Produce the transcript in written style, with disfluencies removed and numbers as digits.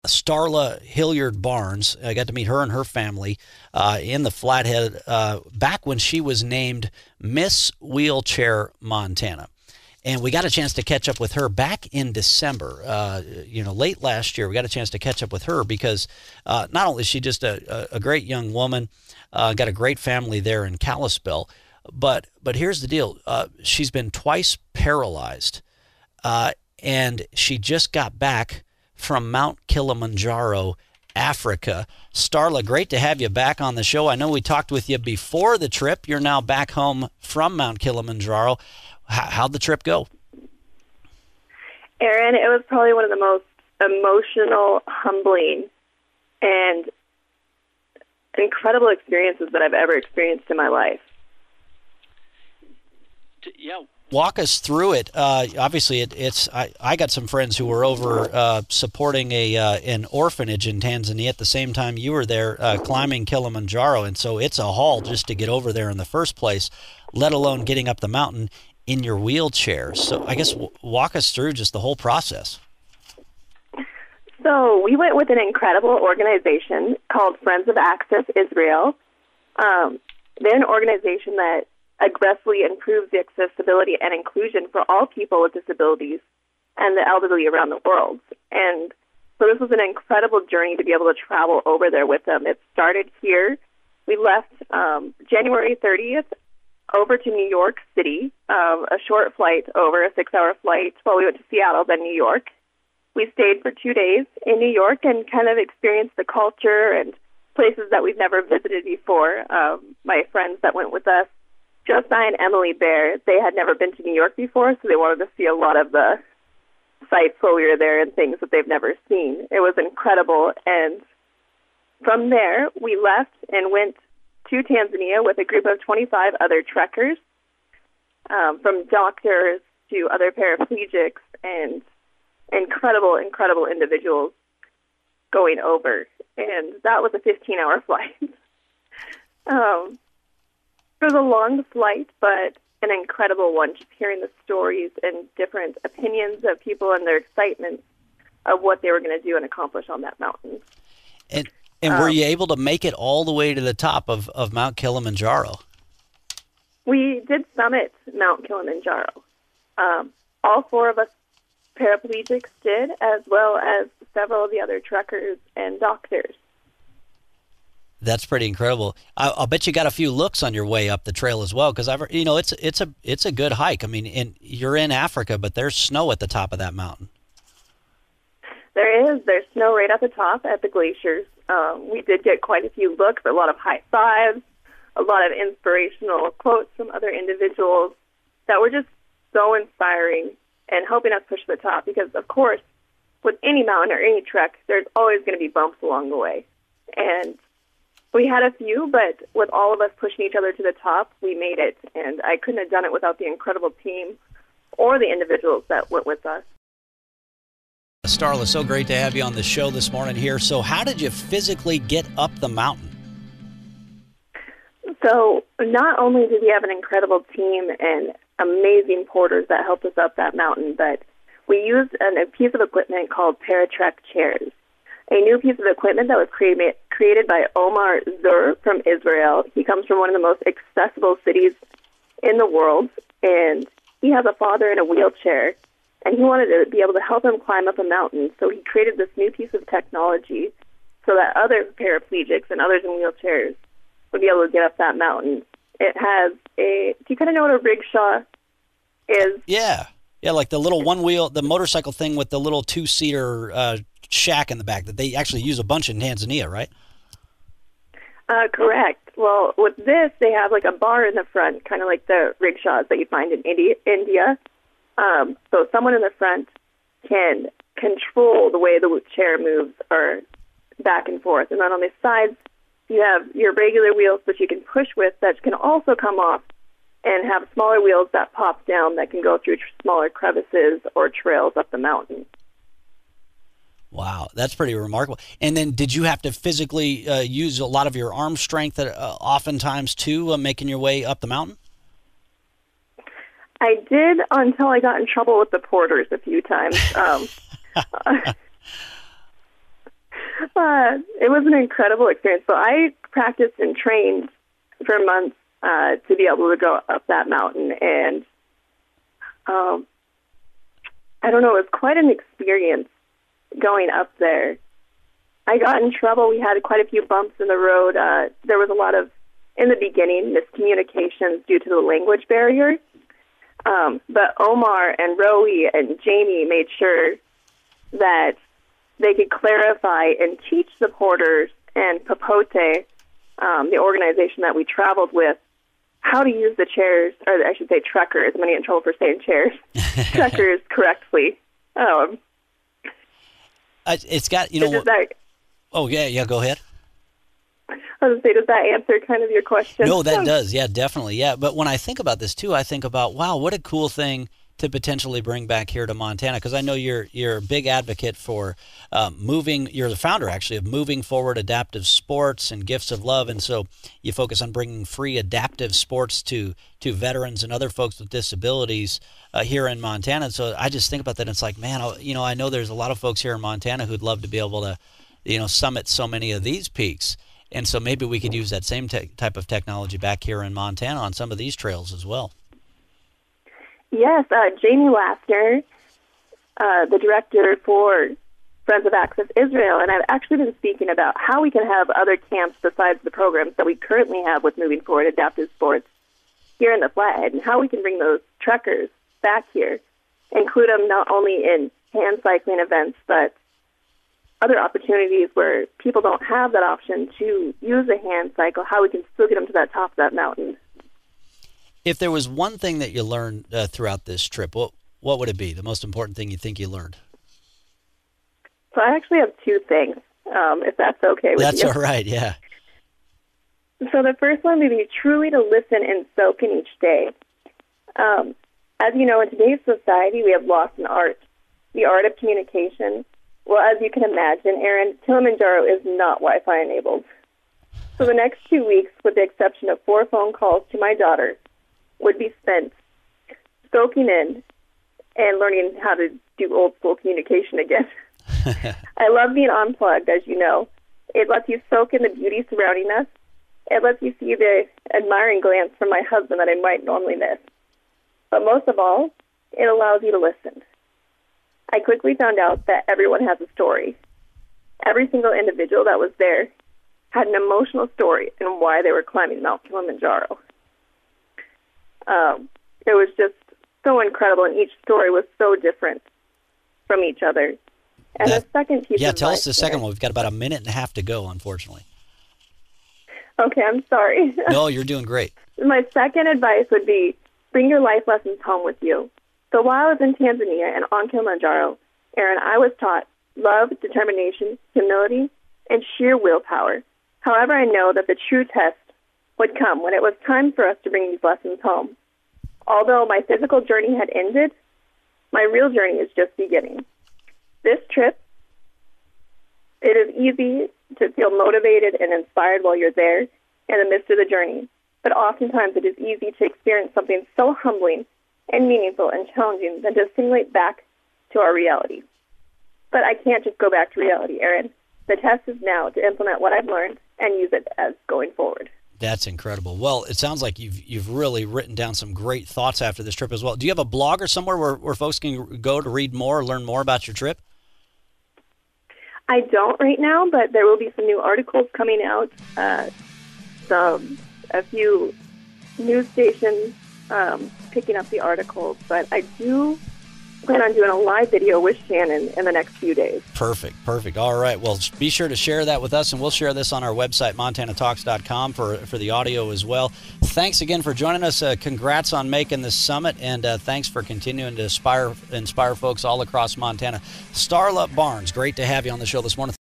Starla Hilliard-Barnes. I got to meet her and her family in the Flathead back when she was named Miss Wheelchair Montana. And we got a chance to catch up with her back in December, late last year. We got a chance to catch up with her because not only is she just a great young woman, got a great family there in Kalispell, but here's the deal. She's been twice paralyzed, and she just got back from Mt.Kilimanjaro, Africa. Starla, great to have you back on the show. I know we talked with you before the trip. You're now back home from Mount Kilimanjaro. How'd the trip go? Aaron, it was probably one of the most emotional, humbling, and incredible experiences that I've ever experienced in my life. Yeah, walk us through it. Obviously, I got some friends who were over supporting an orphanage in Tanzania at the same time you were there climbing Kilimanjaro, and so it's a haul just to get over there in the first place, let alone getting up the mountain in your wheelchair. So I guess walk us through just the whole process. So we went with an incredible organization called Friends of Access Israel. They're an organization that aggressively improves the accessibility and inclusion for all people with disabilities and the elderly around the world. And so this was an incredible journey to be able to travel over there with them. It started here. We left January 30th over to New York City, a short flight over, a 6-hour flight. Well, we went to Seattle, then New York. We stayed for 2 days in New York and kind of experienced the culture and places that we've never visited before. My friends that went with us, Josiah and Emily Bear, they had never been to New York before, so they wanted to see a lot of the sites while we were there and things that they've never seen. It was incredible. And from there, we left and went to Tanzania with a group of 25 other trekkers, from doctors to other paraplegics and incredible individuals going over. And that was a 15-hour flight. It was a long flight, but an incredible one, just hearing the stories and different opinions of people and their excitement of what they were going to do and accomplish on that mountain. And were you able to make it all the way to the top of Mount Kilimanjaro? We did summit Mount Kilimanjaro. All 4 of us paraplegics did, as well as several of the other trekkers and doctors. That's pretty incredible. I'll bet you got a few looks on your way up the trail as well, because it's a good hike. I mean, you're in Africa, but there's snow at the top of that mountain. There is. There's snow right at the top at the glaciers. We did get quite a few looks, a lot of high fives, a lot of inspirational quotes from other individuals that were just so inspiring and helping us push to the top. Because, of course, with any mountain or any trek, there's always going to be bumps along the way. And we had a few, but with all of us pushing each other to the top, we made it. And I couldn't have done it without the incredible team or the individuals that went with us. Starla, so great to have you on the show this morning here. So how did you physically get up the mountain? So not only did we have an incredible team and amazing porters that helped us up that mountain, but we used a piece of equipment called Paratrek chairs, a new piece of equipment that was created by Omar Zur from Israel. He comes from one of the most accessible cities in the world, and he has a father in a wheelchair, and he wanted to be able to help him climb up a mountain. So he created this new piece of technology so that other paraplegics and others in wheelchairs would be able to get up that mountain. It has do you kind of know what a rickshaw is? Yeah, like the little the motorcycle thing with the little 2-seater shack in the back that they actually use a bunch in Tanzania, right? Correct. Well, with this, they have like a bar in the front, kind of like the rickshaws that you find in India. So someone in the front can control the way the chair moves or back and forth. And then on the sides, you have your regular wheels that you can push with that can also come off and have smaller wheels that pop down that can go through smaller crevices or trails up the mountain. Wow, that's pretty remarkable. And then did you have to physically use a lot of your arm strength oftentimes too, making your way up the mountain? I did until I got in trouble with the porters a few times. It was an incredible experience. So I practiced and trained for months to be able to go up that mountain. And I don't know, it was quite an experience going up there. I got in trouble. We had quite a few bumps in the road. There was a lot of, in the beginning, miscommunications due to the language barrier. But Omar and Roe and Jamie made sure that they could clarify and teach the porters and Papote, the organization that we traveled with, how to use the chairs, or I should say trekkers. I'm going to get in trouble for saying chairs. Trekkers correctly. It's got, you know... Oh, yeah, go ahead. I was going to say, does that answer kind of your question? No, that does. Yeah, definitely. Yeah, but when I think about this, too, I think about, wow, what a cool thing to potentially bring back here to Montana, because I know you're a big advocate for moving. You're the founder, actually, of Moving Forward Adaptive Sports and Gifts of Love, and so you focus on bringing free adaptive sports to veterans and other folks with disabilities here in Montana. And so I just think about that, and it's like, man, I know there's a lot of folks here in Montana who'd love to be able to, summit so many of these peaks. And so maybe we could use that same type of technology back here in Montana on some of these trails as well. Yes, Jamie Lassner, the director for Friends of Access Israel, and I've actually been speaking about how we can have other camps besides the programs that we currently have with Moving Forward Adaptive Sports here in the Flathead, and how we can bring those trekkers back here, include them not only in hand cycling events, but other opportunities where people don't have that option to use a hand cycle, how we can still get them to that top of that mountain. If there was one thing that you learned throughout this trip, what would it be? The most important thing you think you learned? So I actually have two things, if that's okay with you. That's all right, yeah. So the first one would be truly to listen and soak in each day. As you know, in today's society, we have lost an art, the art of communication. Well, as you can imagine, Aaron, Kilimanjaro is not Wi-Fi enabled. So the next 2 weeks, with the exception of 4 phone calls to my daughter, would be spent soaking in and learning how to do old-school communication again. I love being unplugged, as you know. It lets you soak in the beauty surrounding us. It lets you see the admiring glance from my husband that I might normally miss. But most of all, it allows you to listen. I quickly found out that everyone has a story. Every single individual that was there had an emotional story and why they were climbing Mount Kilimanjaro. It was just so incredible, and each story was so different from each other. And the second piece of tell us the second one. We've got about a minute and a half to go, unfortunately. Okay, I'm sorry. No, you're doing great. My second advice would be bring your life lessons home with you. So while I was in Tanzania and on Kilimanjaro, Aaron, I was taught love, determination, humility, and sheer willpower. However, I know that the true test would come when it was time for us to bring these lessons home. Although my physical journey had ended, my real journey is just beginning. This trip, it is easy to feel motivated and inspired while you're there in the midst of the journey, but oftentimes it is easy to experience something so humbling and meaningful and challenging than to assimilate back to our reality. But I can't just go back to reality, Aaron. The test is now to implement what I've learned and use it as going forward. That's incredible. Well, it sounds like you've really written down some great thoughts after this trip as well. Do you have a blog or somewhere where folks can go to read more or learn more about your trip? I don't right now, but there will be some new articles coming out. A few news stations picking up the articles, but I do plan on doing a live video with Shannon in the next few days. Perfect. All right. Well, be sure to share that with us, and we'll share this on our website, montanatalks.com, for the audio as well. Thanks again for joining us. Congrats on making this summit, and thanks for continuing to inspire folks all across Montana. Starla Barnes, great to have you on the show this morning.